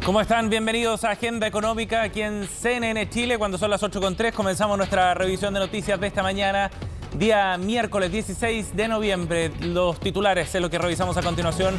¿Cómo están? Bienvenidos a Agenda Económica aquí en CNN Chile. Cuando son las 8:03 comenzamos nuestra revisión de noticias de esta mañana, día miércoles 16 de noviembre. Los titulares es lo que revisamos a continuación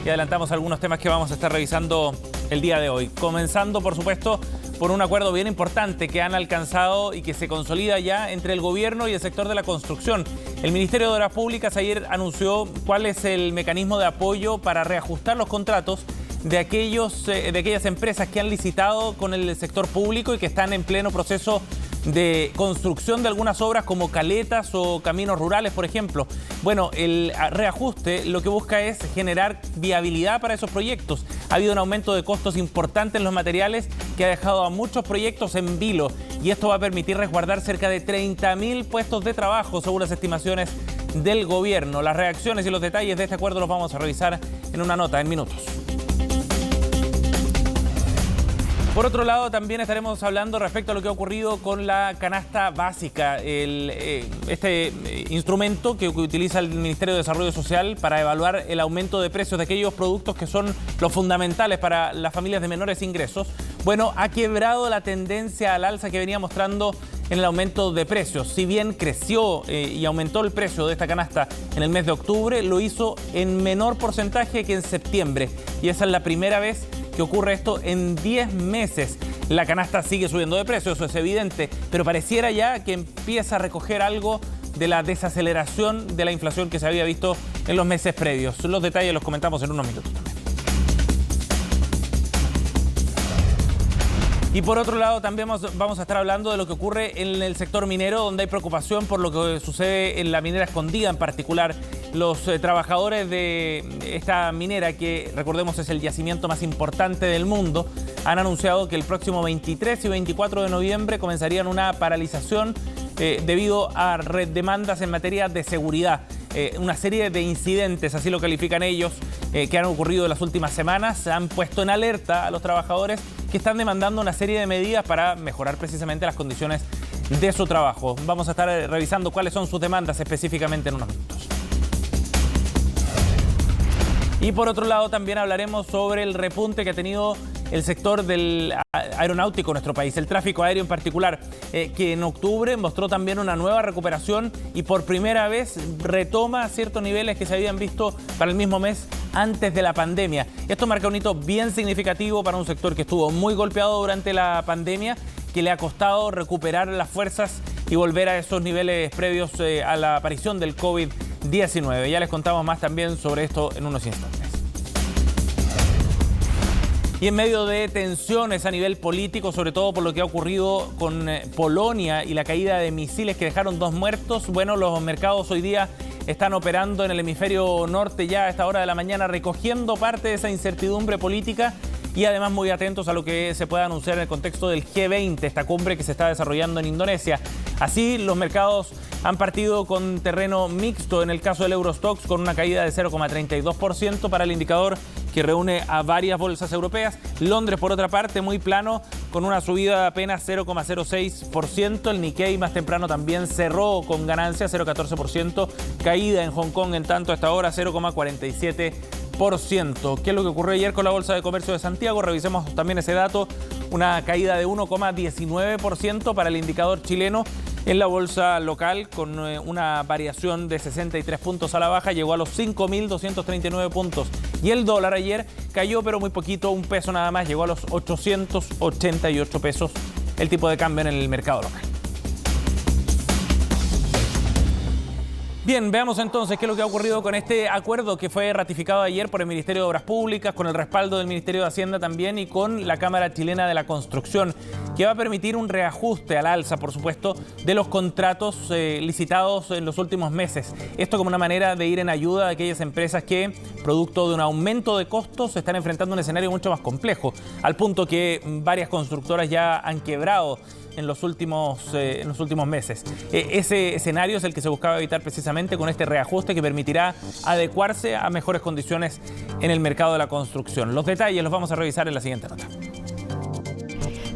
y adelantamos algunos temas que vamos a estar revisando el día de hoy. Comenzando, por supuesto, por un acuerdo bien importante que han alcanzado y que se consolida ya entre el gobierno y el sector de la construcción. El Ministerio de Obras Públicas ayer anunció cuál es el mecanismo de apoyo para reajustar los contratos de aquellas empresas que han licitado con el sector público y que están en pleno proceso de construcción de algunas obras como caletas o caminos rurales, por ejemplo. Bueno, el reajuste lo que busca es generar viabilidad para esos proyectos. Ha habido un aumento de costos importante en los materiales que ha dejado a muchos proyectos en vilo, y esto va a permitir resguardar cerca de 30.000 puestos de trabajo, según las estimaciones del gobierno. Las reacciones y los detalles de este acuerdo los vamos a revisar en una nota en minutos. Por otro lado, también estaremos hablando respecto a lo que ha ocurrido con la canasta básica, este instrumento que utiliza el Ministerio de Desarrollo Social para evaluar el aumento de precios de aquellos productos que son los fundamentales para las familias de menores ingresos. Bueno, ha quebrado la tendencia al alza que venía mostrando en el aumento de precios. Si bien creció y aumentó el precio de esta canasta en el mes de octubre, lo hizo en menor porcentaje que en septiembre. Y esa es la primera vez que ocurre esto en 10 meses. La canasta sigue subiendo de precio, eso es evidente, pero pareciera ya que empieza a recoger algo de la desaceleración de la inflación que se había visto en los meses previos. Los detalles los comentamos en unos minutos también. Y por otro lado, también vamos a estar hablando de lo que ocurre en el sector minero, donde hay preocupación por lo que sucede en la minera escondida en particular. Los trabajadores de esta minera, que recordemos es el yacimiento más importante del mundo, han anunciado que el próximo 23 y 24 de noviembre comenzarían una paralización debido a demandas en materia de seguridad. Una serie de incidentes, así lo califican ellos, que han ocurrido en las últimas semanas, han puesto en alerta a los trabajadores que están demandando una serie de medidas para mejorar precisamente las condiciones de su trabajo. Vamos a estar revisando cuáles son sus demandas específicamente en unos minutos. Y por otro lado también hablaremos sobre el repunte que ha tenido el sector del aeronáutico en nuestro país, el tráfico aéreo en particular, que en octubre mostró también una nueva recuperación y por primera vez retoma ciertos niveles que se habían visto para el mismo mes antes de la pandemia. Esto marca un hito bien significativo para un sector que estuvo muy golpeado durante la pandemia, que le ha costado recuperar las fuerzas y volver a esos niveles previos a la aparición del COVID-19. Ya les contamos más también sobre esto en unos instantes. Y en medio de tensiones a nivel político, sobre todo por lo que ha ocurrido con Polonia y la caída de misiles que dejaron 2 muertos, bueno, los mercados hoy día están operando en el hemisferio norte ya a esta hora de la mañana, recogiendo parte de esa incertidumbre política y además muy atentos a lo que se pueda anunciar en el contexto del G20, esta cumbre que se está desarrollando en Indonesia. Así, los mercados han partido con terreno mixto en el caso del Eurostoxx, con una caída de 0,32% para el indicador que reúne a varias bolsas europeas. Londres, por otra parte, muy plano, con una subida de apenas 0,06%. El Nikkei más temprano también cerró con ganancia, 0,14%. Caída en Hong Kong, en tanto, a esta hora, 0,47%. ¿Qué es lo que ocurrió ayer con la Bolsa de Comercio de Santiago? Revisemos también ese dato. Una caída de 1,19% para el indicador chileno. En la bolsa local, con una variación de 63 puntos a la baja, llegó a los 5.239 puntos. Y el dólar ayer cayó, pero muy poquito, un peso nada más, llegó a los 888 pesos el tipo de cambio en el mercado local. Bien, veamos entonces qué es lo que ha ocurrido con este acuerdo que fue ratificado ayer por el Ministerio de Obras Públicas, con el respaldo del Ministerio de Hacienda también y con la Cámara Chilena de la Construcción, que va a permitir un reajuste al alza, por supuesto, de los contratos licitados en los últimos meses. Esto como una manera de ir en ayuda de aquellas empresas que, producto de un aumento de costos, se están enfrentando a un escenario mucho más complejo, al punto que varias constructoras ya han quebrado en los últimos meses. Ese escenario es el que se buscaba evitar precisamente con este reajuste que permitirá adecuarse a mejores condiciones en el mercado de la construcción. Los detalles los vamos a revisar en la siguiente nota.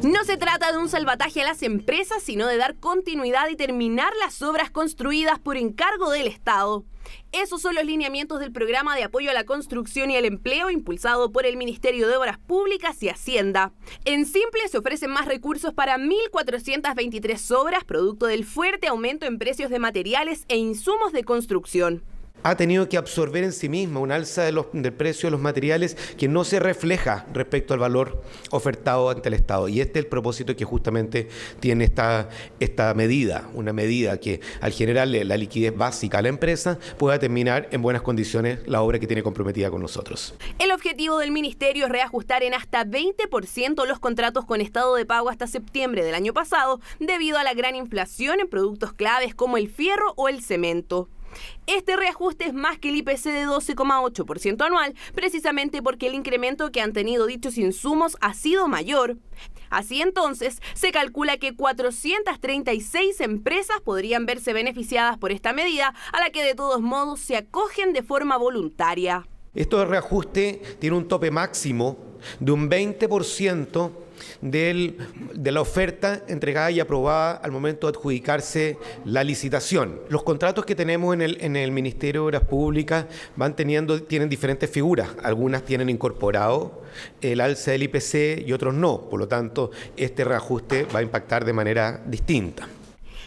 No se trata de un salvataje a las empresas, sino de dar continuidad y terminar las obras construidas por encargo del Estado. Esos son los lineamientos del programa de apoyo a la construcción y el empleo impulsado por el Ministerio de Obras Públicas y Hacienda. En simple, se ofrecen más recursos para 1.423 obras, producto del fuerte aumento en precios de materiales e insumos de construcción. Ha tenido que absorber en sí misma un alza del precio de los materiales que no se refleja respecto al valor ofertado ante el Estado. Y este es el propósito que justamente tiene esta medida, una medida que al generarle la liquidez básica a la empresa pueda terminar en buenas condiciones la obra que tiene comprometida con nosotros. El objetivo del Ministerio es reajustar en hasta 20% los contratos con estado de pago hasta septiembre del año pasado, debido a la gran inflación en productos claves como el fierro o el cemento. Este reajuste es más que el IPC de 12,8% anual, precisamente porque el incremento que han tenido dichos insumos ha sido mayor. Así entonces, se calcula que 436 empresas podrían verse beneficiadas por esta medida, a la que de todos modos se acogen de forma voluntaria. Este reajuste tiene un tope máximo de un 20% de la oferta entregada y aprobada al momento de adjudicarse la licitación. Los contratos que tenemos en el Ministerio de Obras Públicas tienen diferentes figuras. Algunas tienen incorporado el alza del IPC y otros no. Por lo tanto, este reajuste va a impactar de manera distinta.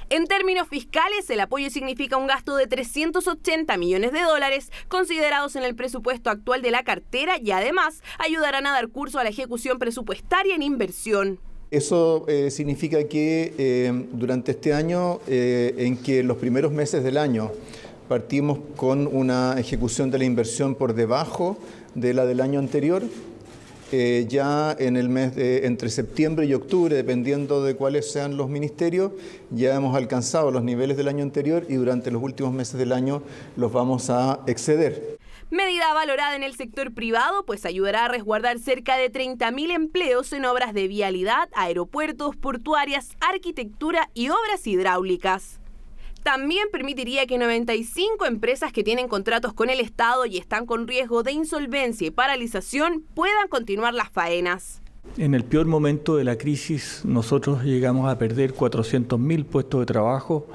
En términos fiscales, el apoyo significa un gasto de 380 millones de dólares considerados en el presupuesto actual de la cartera y además ayudarán a dar curso a la ejecución presupuestaria en inversión. Eso significa que durante este año, en que los primeros meses del año partimos con una ejecución de la inversión por debajo de la del año anterior, ya en el mes entre septiembre y octubre, dependiendo de cuáles sean los ministerios, ya hemos alcanzado los niveles del año anterior y durante los últimos meses del año los vamos a exceder. Medida valorada en el sector privado, pues ayudará a resguardar cerca de 30.000 empleos en obras de vialidad, aeropuertos, portuarias, arquitectura y obras hidráulicas. También permitiría que 95 empresas que tienen contratos con el Estado y están con riesgo de insolvencia y paralización puedan continuar las faenas. En el peor momento de la crisis, nosotros llegamos a perder 400.000 puestos de trabajo,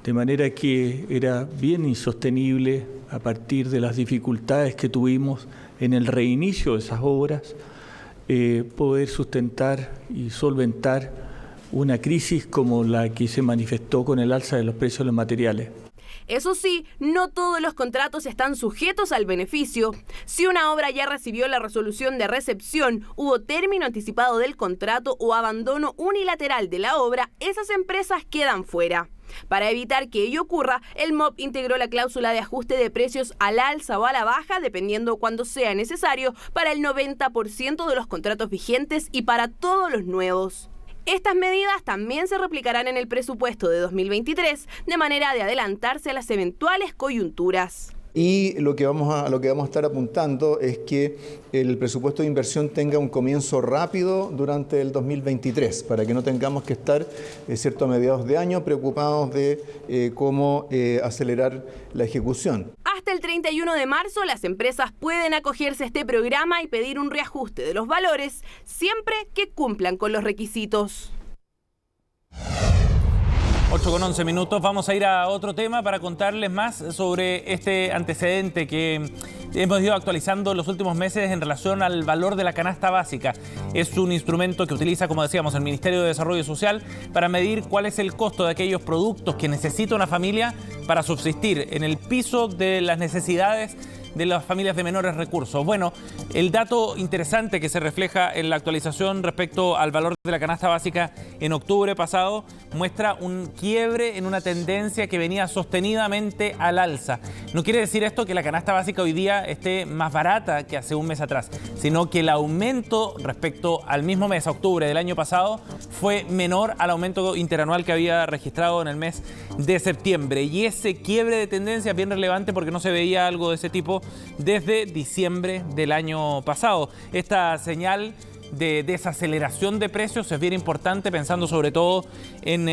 de manera que era bien insostenible, a partir de las dificultades que tuvimos en el reinicio de esas obras, poder sustentar y solventar una crisis como la que se manifestó con el alza de los precios de los materiales. Eso sí, no todos los contratos están sujetos al beneficio. Si una obra ya recibió la resolución de recepción, hubo término anticipado del contrato o abandono unilateral de la obra, esas empresas quedan fuera. Para evitar que ello ocurra, el MOP integró la cláusula de ajuste de precios al alza o a la baja, dependiendo cuando sea necesario, para el 90% de los contratos vigentes y para todos los nuevos. Estas medidas también se replicarán en el presupuesto de 2023, de manera de adelantarse a las eventuales coyunturas. Y lo que vamos a estar apuntando es que el presupuesto de inversión tenga un comienzo rápido durante el 2023, para que no tengamos que estar, a mediados de año preocupados de cómo acelerar la ejecución. Hasta el 31 de marzo, las empresas pueden acogerse a este programa y pedir un reajuste de los valores, siempre que cumplan con los requisitos. 8:11 minutos. Vamos a ir a otro tema para contarles más sobre este antecedente que hemos ido actualizando en los últimos meses en relación al valor de la canasta básica. Es un instrumento que utiliza, como decíamos, el Ministerio de Desarrollo Social para medir cuál es el costo de aquellos productos que necesita una familia para subsistir en el piso de las necesidades de las familias de menores recursos. Bueno, el dato interesante que se refleja en la actualización respecto al valor de la canasta básica en octubre pasado muestra un quiebre en una tendencia que venía sostenidamente al alza. No quiere decir esto que la canasta básica hoy día esté más barata que hace un mes atrás, sino que el aumento respecto al mismo mes, a octubre del año pasado, fue menor al aumento interanual que había registrado en el mes de septiembre. Y ese quiebre de tendencia es bien relevante porque no se veía algo de ese tipo desde diciembre del año pasado. Esta señal de desaceleración de precios es bien importante, pensando sobre todo en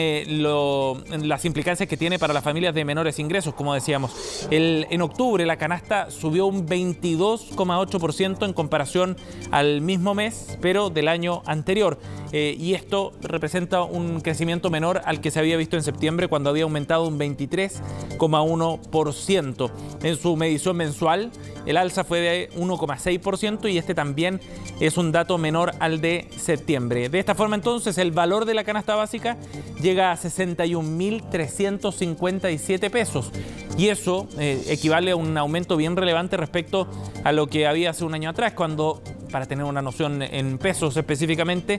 las implicancias que tiene para las familias de menores ingresos, como decíamos. En octubre la canasta subió un 22,8% en comparación al mismo mes, pero del año anterior. Y esto representa un crecimiento menor al que se había visto en septiembre, cuando había aumentado un 23,1%. En su medición mensual, el alza fue de 1,6% y este también es un dato menor al de septiembre. De esta forma, entonces, el valor de la canasta básica llega a 61.357 pesos. Y eso equivale a un aumento bien relevante respecto a lo que había hace un año atrás, cuando, para tener una noción en pesos específicamente,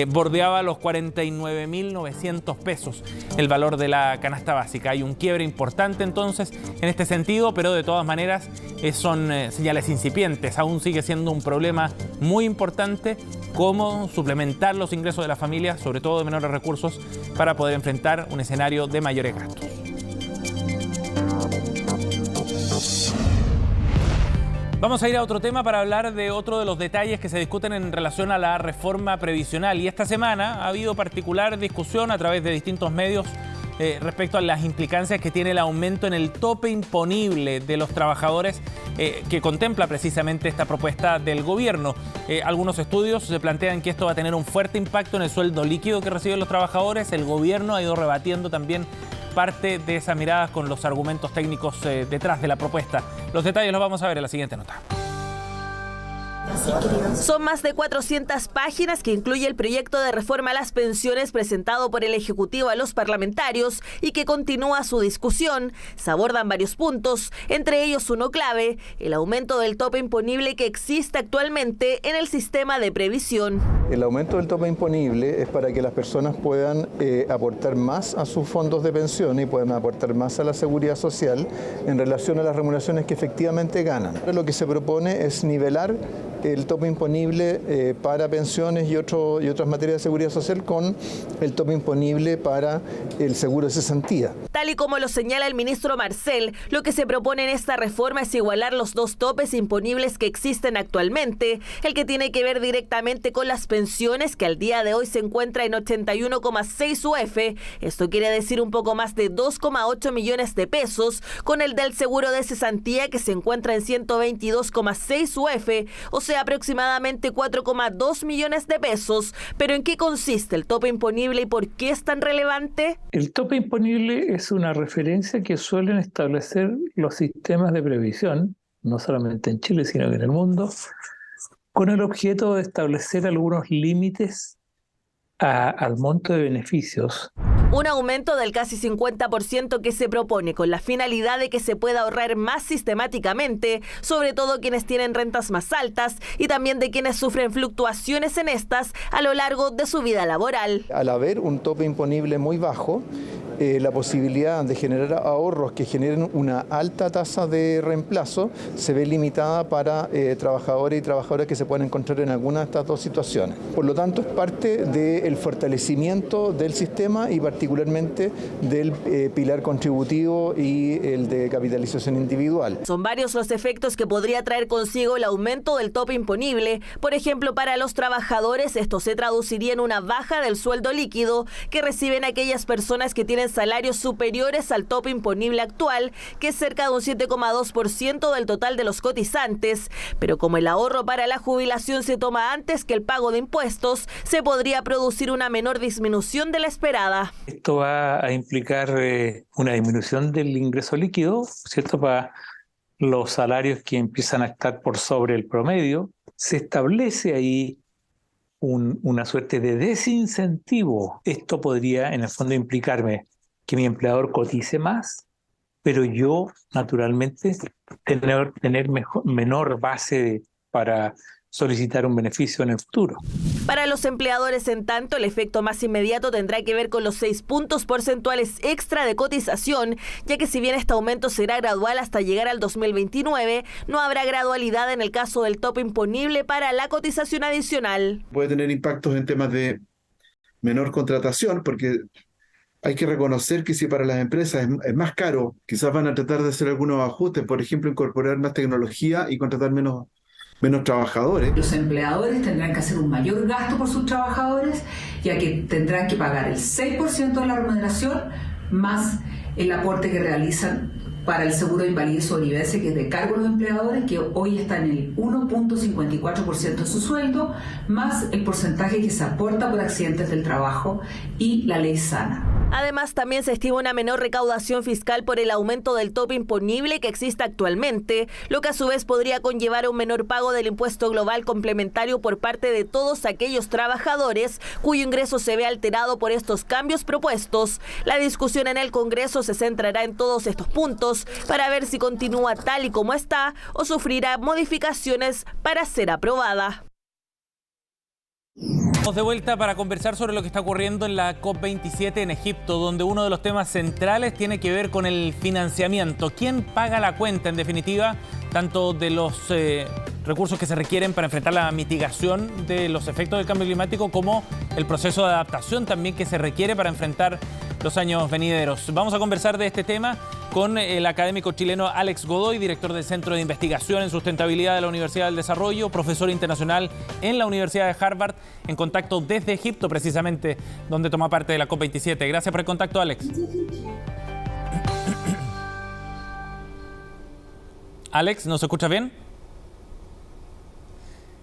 bordeaba los 49.900 pesos el valor de la canasta básica. Hay un quiebre importante entonces en este sentido, pero de todas maneras son señales incipientes. Aún sigue siendo un problema muy importante cómo suplementar los ingresos de las familias, sobre todo de menores recursos, para poder enfrentar un escenario de mayores gastos. Vamos a ir a otro tema para hablar de otro de los detalles que se discuten en relación a la reforma previsional. Y esta semana ha habido particular discusión a través de distintos medios respecto a las implicancias que tiene el aumento en el tope imponible de los trabajadores que contempla precisamente esta propuesta del gobierno. Algunos estudios se plantean que esto va a tener un fuerte impacto en el sueldo líquido que reciben los trabajadores. El gobierno ha ido rebatiendo también parte de esa mirada con los argumentos técnicos detrás de la propuesta. Los detalles los vamos a ver en la siguiente nota. Son más de 400 páginas que incluye el proyecto de reforma a las pensiones presentado por el Ejecutivo a los parlamentarios y que continúa su discusión. Se abordan varios puntos, entre ellos uno clave, el aumento del tope imponible que existe actualmente en el sistema de previsión. El aumento del tope imponible es para que las personas puedan aportar más a sus fondos de pensión y puedan aportar más a la seguridad social en relación a las remuneraciones que efectivamente ganan. Lo que se propone es nivelar el tope imponible para pensiones y otras materias de seguridad social con el tope imponible para el seguro de cesantía. Tal y como lo señala el ministro Marcel, lo que se propone en esta reforma es igualar los dos topes imponibles que existen actualmente, el que tiene que ver directamente con las pensiones, que al día de hoy se encuentra en 81,6 UF, esto quiere decir un poco más de 2,8 millones de pesos, con el del seguro de cesantía, que se encuentra en 122,6 UF, o sea, aproximadamente 4,2 millones de pesos. Pero ¿en qué consiste el tope imponible y por qué es tan relevante? El tope imponible es una referencia que suelen establecer los sistemas de previsión, no solamente en Chile, sino que en el mundo, con el objeto de establecer algunos límites al monto de beneficios. Un aumento del casi 50% que se propone con la finalidad de que se pueda ahorrar más sistemáticamente, sobre todo quienes tienen rentas más altas y también de quienes sufren fluctuaciones en estas a lo largo de su vida laboral. Al haber un tope imponible muy bajo, la posibilidad de generar ahorros que generen una alta tasa de reemplazo se ve limitada para trabajadores y trabajadoras que se pueden encontrar en alguna de estas dos situaciones. Por lo tanto, es parte del fortalecimiento del sistema y particularmente del pilar contributivo y el de capitalización individual. Son varios los efectos que podría traer consigo el aumento del tope imponible. Por ejemplo, para los trabajadores esto se traduciría en una baja del sueldo líquido que reciben aquellas personas que tienen salarios superiores al tope imponible actual, que es cerca de un 7,2% del total de los cotizantes. Pero como el ahorro para la jubilación se toma antes que el pago de impuestos, se podría producir una menor disminución de la esperada. Esto va a implicar una disminución del ingreso líquido, ¿cierto? Para los salarios que empiezan a estar por sobre el promedio. Se establece ahí una suerte de desincentivo. Esto podría, en el fondo, implicarme que mi empleador cotice más, pero yo, naturalmente, tener menor base para solicitar un beneficio en el futuro. Para los empleadores, en tanto, el efecto más inmediato tendrá que ver con los 6 puntos porcentuales extra de cotización, ya que si bien este aumento será gradual hasta llegar al 2029, no habrá gradualidad en el caso del tope imponible para la cotización adicional. Puede tener impactos en temas de menor contratación, porque hay que reconocer que si para las empresas es más caro, quizás van a tratar de hacer algunos ajustes, por ejemplo, incorporar más tecnología y contratar menos menos trabajadores. Los empleadores tendrán que hacer un mayor gasto por sus trabajadores, ya que tendrán que pagar el 6% de la remuneración más el aporte que realizan para el seguro de invalidez o sobrevivencia, que es de cargo de los empleadores, que hoy está en el 1.54% de su sueldo, más el porcentaje que se aporta por accidentes del trabajo y la ley sana. Además, también se estima una menor recaudación fiscal por el aumento del tope imponible que existe actualmente, lo que a su vez podría conllevar a un menor pago del impuesto global complementario por parte de todos aquellos trabajadores cuyo ingreso se ve alterado por estos cambios propuestos. La discusión en el Congreso se centrará en todos estos puntos para ver si continúa tal y como está o sufrirá modificaciones para ser aprobada. Estamos de vuelta para conversar sobre lo que está ocurriendo en la COP27 en Egipto, donde uno de los temas centrales tiene que ver con el financiamiento. ¿Quién paga la cuenta, en definitiva, tanto de los recursos que se requieren para enfrentar la mitigación de los efectos del cambio climático, como el proceso de adaptación también que se requiere para enfrentar los años venideros? Vamos a conversar de este tema con el académico chileno Alex Godoy, director del Centro de Investigación en Sustentabilidad de la Universidad del Desarrollo, profesor internacional en la Universidad de Harvard, en contacto desde Egipto, precisamente, donde toma parte de la COP27. Gracias por el contacto, Alex. Alex, ¿nos escuchas bien?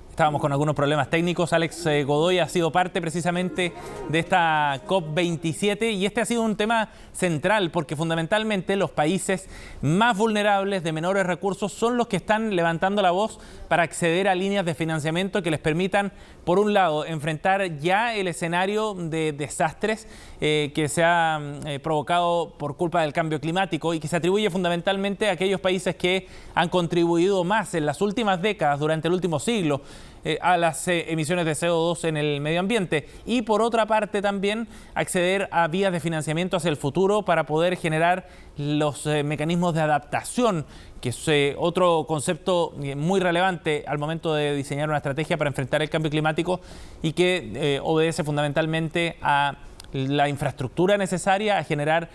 Estábamos con algunos problemas técnicos. Alex Godoy ha sido parte precisamente de esta COP27 y este ha sido un tema central porque fundamentalmente los países más vulnerables, de menores recursos, son los que están levantando la voz para acceder a líneas de financiamiento que les permitan, por un lado, enfrentar ya el escenario de desastres que se ha provocado por culpa del cambio climático y que se atribuye fundamentalmente a aquellos países que han contribuido más en las últimas décadas, durante el último siglo, a las emisiones de CO2 en el medio ambiente, y por otra parte también acceder a vías de financiamiento hacia el futuro para poder generar los mecanismos de adaptación, que es otro concepto muy relevante al momento de diseñar una estrategia para enfrentar el cambio climático y que obedece fundamentalmente a la infraestructura necesaria, a generar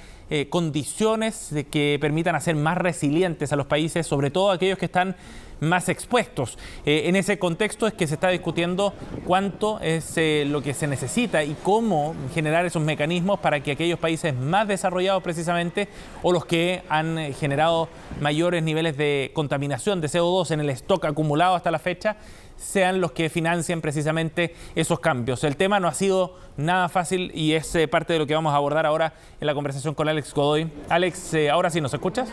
condiciones que permitan hacer más resilientes a los países, sobre todo aquellos que están más expuestos. En ese contexto es que se está discutiendo cuánto es lo que se necesita y cómo generar esos mecanismos para que aquellos países más desarrollados precisamente, o los que han generado mayores niveles de contaminación de CO2 en el stock acumulado hasta la fecha, sean los que financien precisamente esos cambios. El tema no ha sido nada fácil y es parte de lo que vamos a abordar ahora en la conversación con Alex Godoy. Alex, ahora sí, ¿nos escuchas?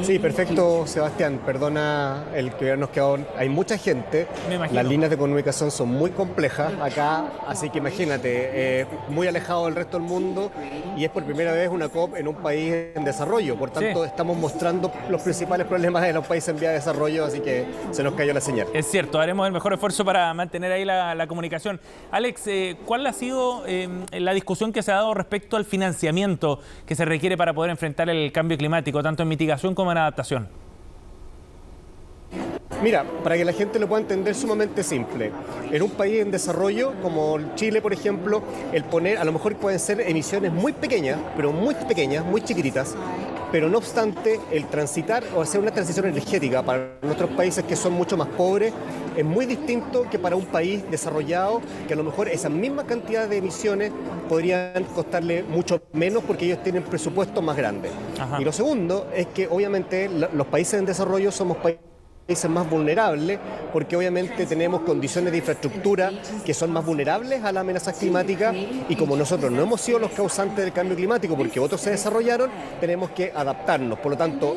Sí, perfecto, Sebastián. Perdona el que habernos quedado. Hay mucha gente. Las líneas de comunicación son muy complejas acá, así que imagínate, muy alejado del resto del mundo, y es por primera vez una COP en un país en desarrollo. Por tanto, estamos mostrando los principales problemas de los países en vía de desarrollo, así que se nos cayó la señal. Es cierto, haremos el mejor esfuerzo para mantener ahí la comunicación. Alex, ¿cuál ha sido la discusión que se ha dado respecto al financiamiento que se requiere para poder enfrentar el cambio climático, tanto en mitigación como en adaptación? Mira, para que la gente lo pueda entender, sumamente simple. En un país en desarrollo, como Chile, por ejemplo, el poner, a lo mejor pueden ser emisiones muy pequeñas, muy chiquititas, pero no obstante, el transitar o hacer una transición energética para nuestros países que son mucho más pobres es muy distinto que para un país desarrollado, que a lo mejor esa misma cantidad de emisiones podrían costarle mucho menos porque ellos tienen presupuestos más grandes. Ajá. Y lo segundo es que obviamente los países en desarrollo somos países más vulnerables porque obviamente tenemos condiciones de infraestructura que son más vulnerables a las amenazas climáticas, y como nosotros no hemos sido los causantes del cambio climático porque otros se desarrollaron, tenemos que adaptarnos. Por lo tanto,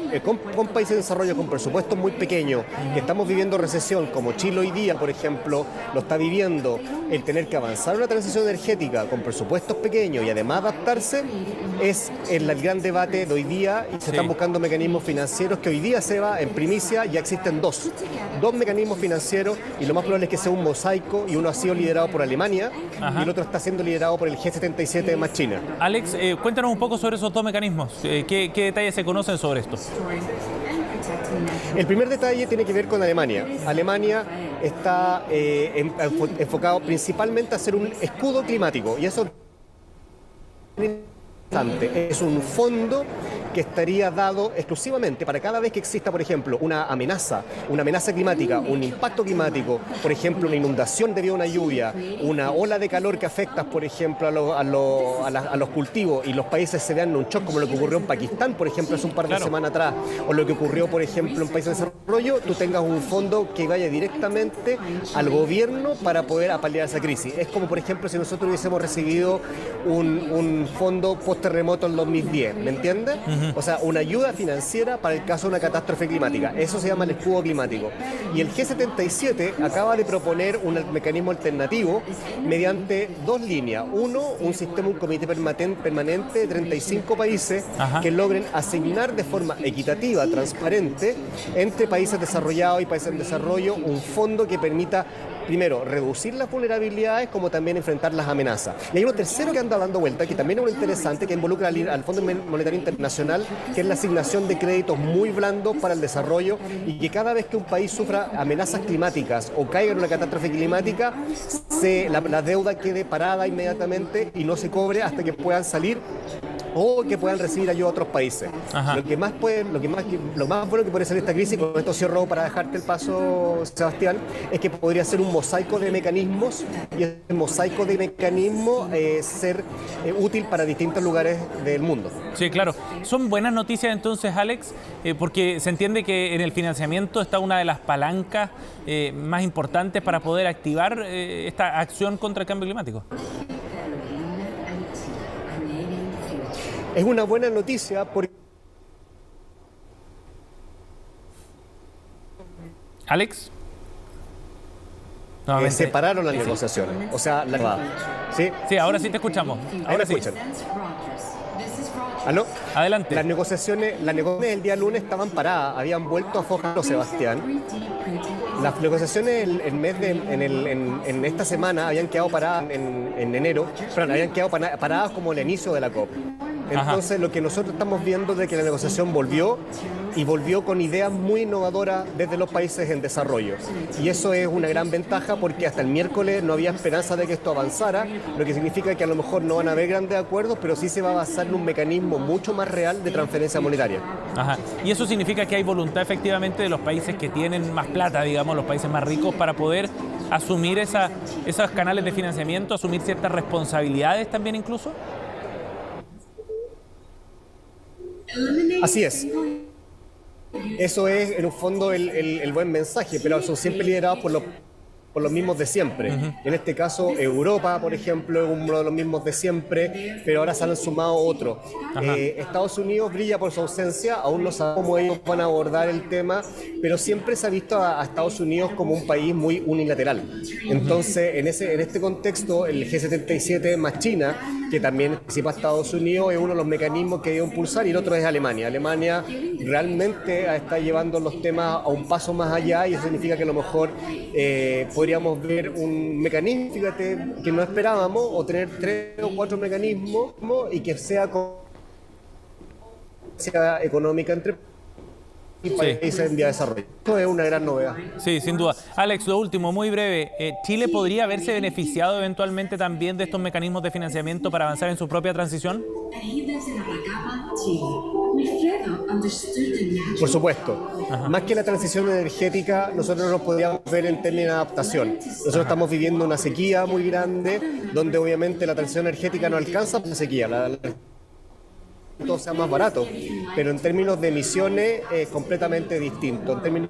con países en desarrollo con presupuestos muy pequeños, que estamos viviendo recesión, como Chile hoy día, por ejemplo, lo está viviendo, el tener que avanzar en una transición energética con presupuestos pequeños y además adaptarse, es el gran debate de hoy día, y se están buscando mecanismos financieros que hoy día, Seba, en primicia ya existen dos mecanismos financieros, y lo más probable es que sea un mosaico, y uno ha sido liderado por Alemania. Ajá. Y el otro está siendo liderado por el G77 más China. Alex, cuéntanos un poco sobre esos dos mecanismos. ¿Qué detalles se conocen sobre esto? El primer detalle tiene que ver con Alemania. Alemania está enfocado principalmente a hacer un escudo climático, y eso es un fondo que estaría dado exclusivamente para cada vez que exista, por ejemplo, una amenaza climática, un impacto climático, por ejemplo, una inundación debido a una lluvia, una ola de calor que afecta, por ejemplo, a los cultivos y los países se vean en un shock, como lo que ocurrió en Pakistán, por ejemplo, hace un par de semanas atrás, o lo que ocurrió, por ejemplo, en países de desarrollo, tú tengas un fondo que vaya directamente al gobierno para poder paliar esa crisis. Es como, por ejemplo, si nosotros hubiésemos recibido un fondo post-terremoto en 2010, ¿me entiendes? O sea, una ayuda financiera para el caso de una catástrofe climática. Eso se llama el escudo climático. Y el G77 acaba de proponer un mecanismo alternativo mediante dos líneas. Uno, un comité permanente de 35 países que logren asignar de forma equitativa, transparente, entre países desarrollados y países en desarrollo, un fondo que permita, primero, reducir las vulnerabilidades, como también enfrentar las amenazas. Y hay uno tercero que anda dando vuelta, que también es muy interesante, que involucra al Fondo Monetario Internacional, que es la asignación de créditos muy blandos para el desarrollo, y que cada vez que un país sufra amenazas climáticas o caiga en una catástrofe climática, la deuda quede parada inmediatamente y no se cobre hasta que puedan salir o que puedan recibir ayuda a otros países. Lo más bueno que puede ser esta crisis, con esto cierro para dejarte el paso, Sebastián, es que podría ser un mosaico de mecanismos, y el mosaico de mecanismos ser útil para distintos lugares del mundo. Sí, claro. Son buenas noticias entonces, Alex, porque se entiende que en el financiamiento está una de las palancas más importantes para poder activar esta acción contra el cambio climático. Es una buena noticia porque... ¿Alex? Separaron las negociaciones. O sea, Sí, ahora sí te escuchamos. Ahora sí. ¿Aló? Adelante. Las negociaciones el día lunes estaban paradas, habían vuelto a fojarlo, Sebastián. Las negociaciones en esta semana habían quedado paradas en enero, perdón, habían quedado paradas como el inicio de la COP. Entonces, lo que nosotros estamos viendo es que la negociación volvió con ideas muy innovadoras desde los países en desarrollo. Y eso es una gran ventaja porque hasta el miércoles no había esperanza de que esto avanzara, lo que significa que a lo mejor no van a haber grandes acuerdos, pero sí se va a basar en un mecanismo mucho más real de transferencia monetaria. Y eso significa que hay voluntad efectivamente de los países que tienen más plata, digamos, los países más ricos, para poder asumir esos canales de financiamiento, asumir ciertas responsabilidades también incluso. Así es. Eso es, en un fondo, el buen mensaje, pero son siempre liderados por los mismos de siempre. En este caso, Europa, por ejemplo, es uno de los mismos de siempre, pero ahora se han sumado otros. Estados Unidos brilla por su ausencia, aún no sabemos cómo ellos van a abordar el tema, pero siempre se ha visto a Estados Unidos como un país muy unilateral. Entonces, en este contexto, el G77 más China, que también participa Estados Unidos, es uno de los mecanismos que debe impulsar, y el otro es Alemania. Alemania realmente está llevando los temas a un paso más allá, y eso significa que a lo mejor podríamos ver un mecanismo, fíjate, que no esperábamos, o tener 3 o 4 mecanismos y que sea económica entre países en vía de desarrollo. Esto es una gran novedad. Sí, sin duda. Alex, lo último, muy breve. ¿Chile podría haberse beneficiado eventualmente también de estos mecanismos de financiamiento para avanzar en su propia transición? Por supuesto. Más que la transición energética, nosotros nos podríamos ver en términos de adaptación. Nosotros estamos viviendo una sequía muy grande, donde obviamente la transición energética no alcanza la sequía. Todo sea más barato, pero en términos de emisiones es completamente distinto. En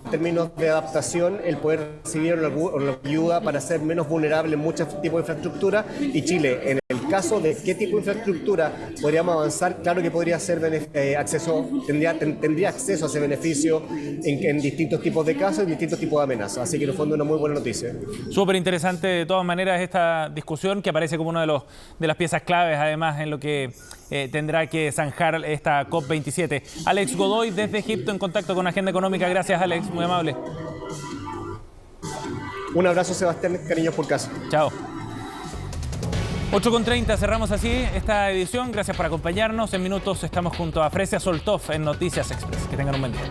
términos de adaptación, el poder recibir una ayuda para ser menos vulnerable en muchos tipos de infraestructura, y Chile, en el caso de qué tipo de infraestructura podríamos avanzar, claro que podría ser tendría acceso a ese beneficio en distintos tipos de casos, en distintos tipos de amenazas. Así que en el fondo es una muy buena noticia. Súper interesante de todas maneras esta discusión, que aparece como una de las piezas claves además en lo que tendrá que zanjar esta COP27. Alex Godoy desde Egipto en contacto con Agenda Económica. Gracias, Alex, muy amable. Un abrazo, Sebastián, cariños por casa. Chao. 8:30, cerramos así esta edición. Gracias por acompañarnos. En minutos estamos junto a Fresia Soltov en Noticias Express. Que tengan un buen día.